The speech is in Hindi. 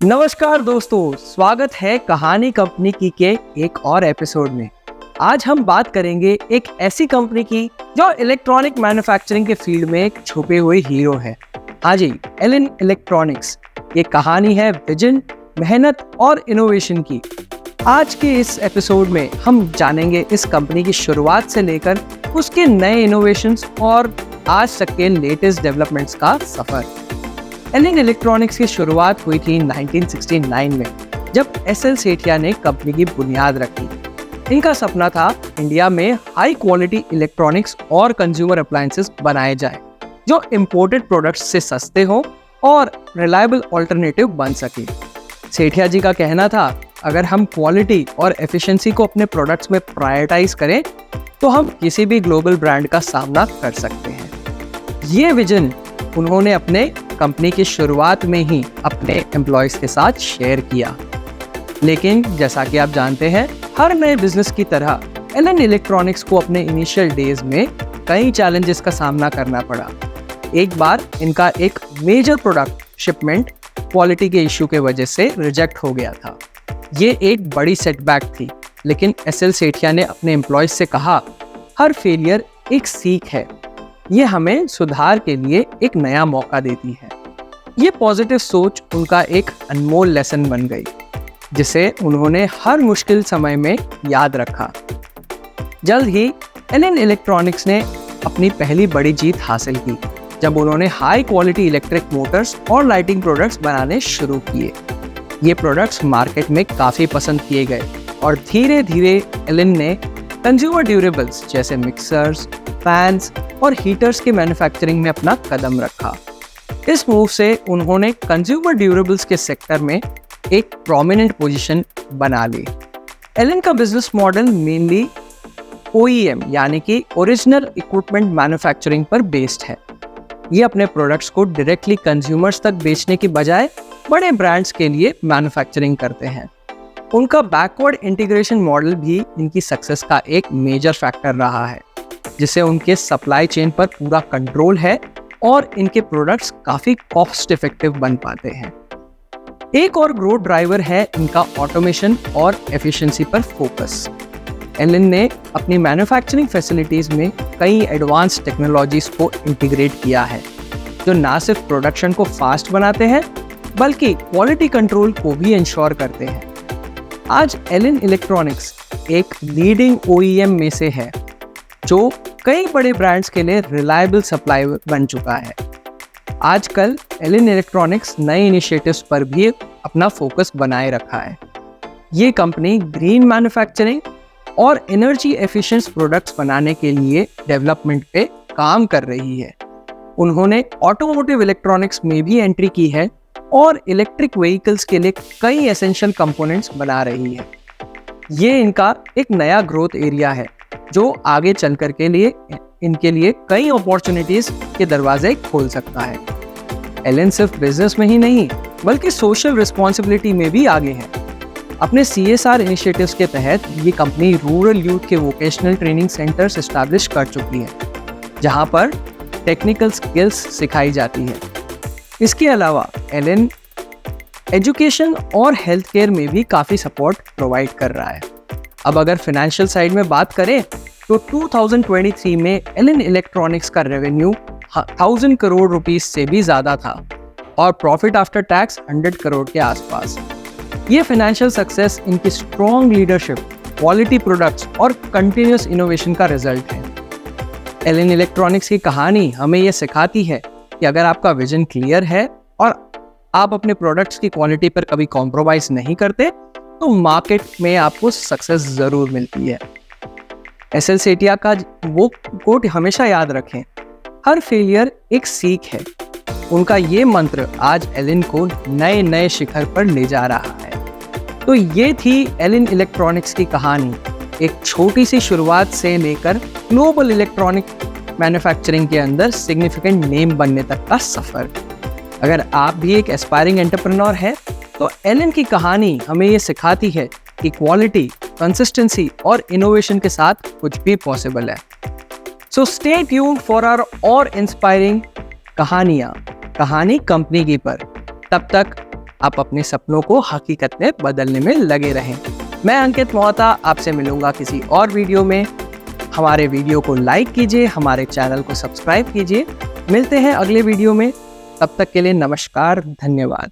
नमस्कार दोस्तों, स्वागत है कहानी कंपनी की के एक और एपिसोड में। आज हम बात करेंगे एक ऐसी कंपनी की जो इलेक्ट्रॉनिक मैन्युफैक्चरिंग के फील्ड में एक छुपे हुए हीरो है। हाँ जी, एलन इलेक्ट्रॉनिक्स। ये कहानी है विजन, मेहनत और इनोवेशन की। आज के इस एपिसोड में हम जानेंगे इस कंपनी की शुरुआत से लेकर उसके नए इनोवेशंस और आज तक के लेटेस्ट डेवलपमेंट्स का सफर। एलन इलेक्ट्रॉनिक्स की शुरुआत हुई थी 1969 में, जब एसएल सेठिया ने कंपनी की बुनियाद रखी। इनका सपना था इंडिया में हाई क्वालिटी इलेक्ट्रॉनिक्स और कंज्यूमर अप्लायंसेस बनाए जाएं, जो इंपोर्टेड प्रोडक्ट्स से सस्ते हों और रिलायबल ऑल्टरनेटिव बन सके। सेठिया जी का कहना था, अगर हम क्वालिटी और एफिशिएंसी को अपने प्रोडक्ट्स में प्रायोरिटाइज करें तो हम किसी भी ग्लोबल ब्रांड का सामना कर सकते हैं। ये विजन उन्होंने अपने कंपनी की शुरुआत में ही अपने एम्प्लॉयज के साथ शेयर किया। लेकिन जैसा कि आप जानते हैं, हर नए बिजनेस की तरह एलन इलेक्ट्रॉनिक्स को अपने इनिशियल डेज में कई चैलेंजेस का सामना करना पड़ा। एक बार इनका एक मेजर प्रोडक्ट शिपमेंट क्वालिटी के इशू के वजह से रिजेक्ट हो गया था। ये एक बड़ी सेटबैक थी, लेकिन एसएल सेठिया ने अपने एम्प्लॉयज से कहा, हर फेलियर एक सीख है, ये हमें सुधार के लिए एक नया मौका देती है। ये पॉजिटिव सोच उनका एक अनमोल लेसन बन गई, जिसे उन्होंने हर मुश्किल समय में याद रखा। जल्द ही एलन इलेक्ट्रॉनिक्स ने अपनी पहली बड़ी जीत हासिल की, जब उन्होंने हाई क्वालिटी इलेक्ट्रिक मोटर्स और लाइटिंग प्रोडक्ट्स बनाने शुरू किए। ये प्रोडक्ट्स मार्केट में काफ़ी पसंद किए गए और धीरे धीरे एलन ने कंज्यूमर ड्यूरेबल्स जैसे मिक्सर्स, फैंस और हीटर्स की मैन्युफैक्चरिंग में अपना कदम रखा। इस मूव से उन्होंने कंज्यूमर ड्यूरेबल्स के सेक्टर में एक प्रोमिनेंट पोजीशन बना ली। एलन का बिजनेस मॉडल मेनली OEM यानी कि ओरिजिनल इक्विपमेंट मैन्युफैक्चरिंग पर बेस्ड है। ये अपने प्रोडक्ट्स को डायरेक्टली कंज्यूमर्स तक बेचने की बजाय बड़े ब्रांड्स के लिए मैन्युफैक्चरिंग करते हैं। उनका बैकवर्ड इंटीग्रेशन मॉडल भी इनकी सक्सेस का एक मेजर फैक्टर रहा है, जिससे उनके सप्लाई चेन पर पूरा कंट्रोल है और इनके प्रोडक्ट्स काफ़ी कॉस्ट इफेक्टिव बन पाते हैं। एक और ग्रोथ ड्राइवर है इनका ऑटोमेशन और एफिशिएंसी पर फोकस। एलन ने अपनी मैन्युफैक्चरिंग फैसिलिटीज़ में कई एडवांस टेक्नोलॉजीज को इंटीग्रेट किया है, जो ना सिर्फ प्रोडक्शन को फास्ट बनाते हैं बल्कि क्वालिटी कंट्रोल को भी इंश्योर करते हैं। आज एलन इलेक्ट्रॉनिक्स एक लीडिंग OEM में से है, जो कई बड़े ब्रांड्स के लिए रिलायबल सप्लायर बन चुका है। आजकल एलन इलेक्ट्रॉनिक्स नए इनिशिएटिव्स पर भी अपना फोकस बनाए रखा है। ये कंपनी ग्रीन मैन्युफैक्चरिंग और एनर्जी एफिशिएंट प्रोडक्ट्स बनाने के लिए डेवलपमेंट पे काम कर रही है। उन्होंने ऑटोमोटिव इलेक्ट्रॉनिक्स में भी एंट्री की है और इलेक्ट्रिक व्हीकल्स के लिए कई एसेंशियल कंपोनेंट्स बना रही है। ये इनका एक नया ग्रोथ एरिया है, जो आगे चल कर के लिए इनके लिए कई अपॉर्चुनिटीज के दरवाजे खोल सकता है। एलन सिर्फ बिजनेस में ही नहीं बल्कि सोशल रिस्पॉन्सिबिलिटी में भी आगे है। अपने CSR इनिशिएटिव्स के तहत ये कंपनी रूरल यूथ के वोकेशनल ट्रेनिंग सेंटर्स एस्टैब्लिश कर चुकी है, जहां पर टेक्निकल स्किल्स सिखाई जाती है। इसके अलावा एलन एजुकेशन और हेल्थ केयर में भी काफ़ी सपोर्ट प्रोवाइड कर रहा है। अब अगर फाइनेंशियल साइड में बात करें तो 2023 में एलन इलेक्ट्रॉनिक्स का रेवेन्यू 1000 करोड़ रुपीस से भी ज़्यादा था और प्रॉफिट आफ्टर टैक्स 100 करोड़ के आसपास। ये फाइनेंशियल सक्सेस इनकी स्ट्रॉन्ग लीडरशिप, क्वालिटी प्रोडक्ट्स और कंटिन्यूस इनोवेशन का रिजल्ट है। एलन इलेक्ट्रॉनिक्स की कहानी हमें ये सिखाती है कि अगर आपका विजन क्लियर है और आप अपने प्रोडक्ट्स की क्वालिटी पर कभी कॉम्प्रोमाइज नहीं करते, तो मार्केट में आपको सक्सेस जरूर मिलती है। एसएल सेठिया का वो कोट हमेशा याद रखें, हर फेलियर एक सीख है। उनका ये मंत्र आज एलन को नए नए शिखर पर ले जा रहा है। तो ये थी एलन इलेक्ट्रॉनिक्स की कहानी, एक छोटी सी शुरुआत से लेकर ग्लोबल इलेक्ट्रॉनिक मैन्युफैक्चरिंग के अंदर सिग्निफिकेंट नेम बनने तक का सफर। अगर आप भी एक एस्पायरिंग एंटरप्रेन्योर हैं, तो एलन की कहानी हमें ये सिखाती है कि क्वालिटी, कंसिस्टेंसी और इनोवेशन के साथ कुछ भी पॉसिबल है। So stay tuned for our और इंस्पायरिंग कहानी कंपनी की पर। तब तक आप अपने सपनों को हकीकत में बदलने में लगे रहें। मैं अंकित मोहता आपसे मिलूंगा किसी और वीडियो में। हमारे वीडियो को लाइक कीजिए, हमारे चैनल को सब्सक्राइब कीजिए। मिलते हैं अगले वीडियो में, तब तक के लिए नमस्कार, धन्यवाद।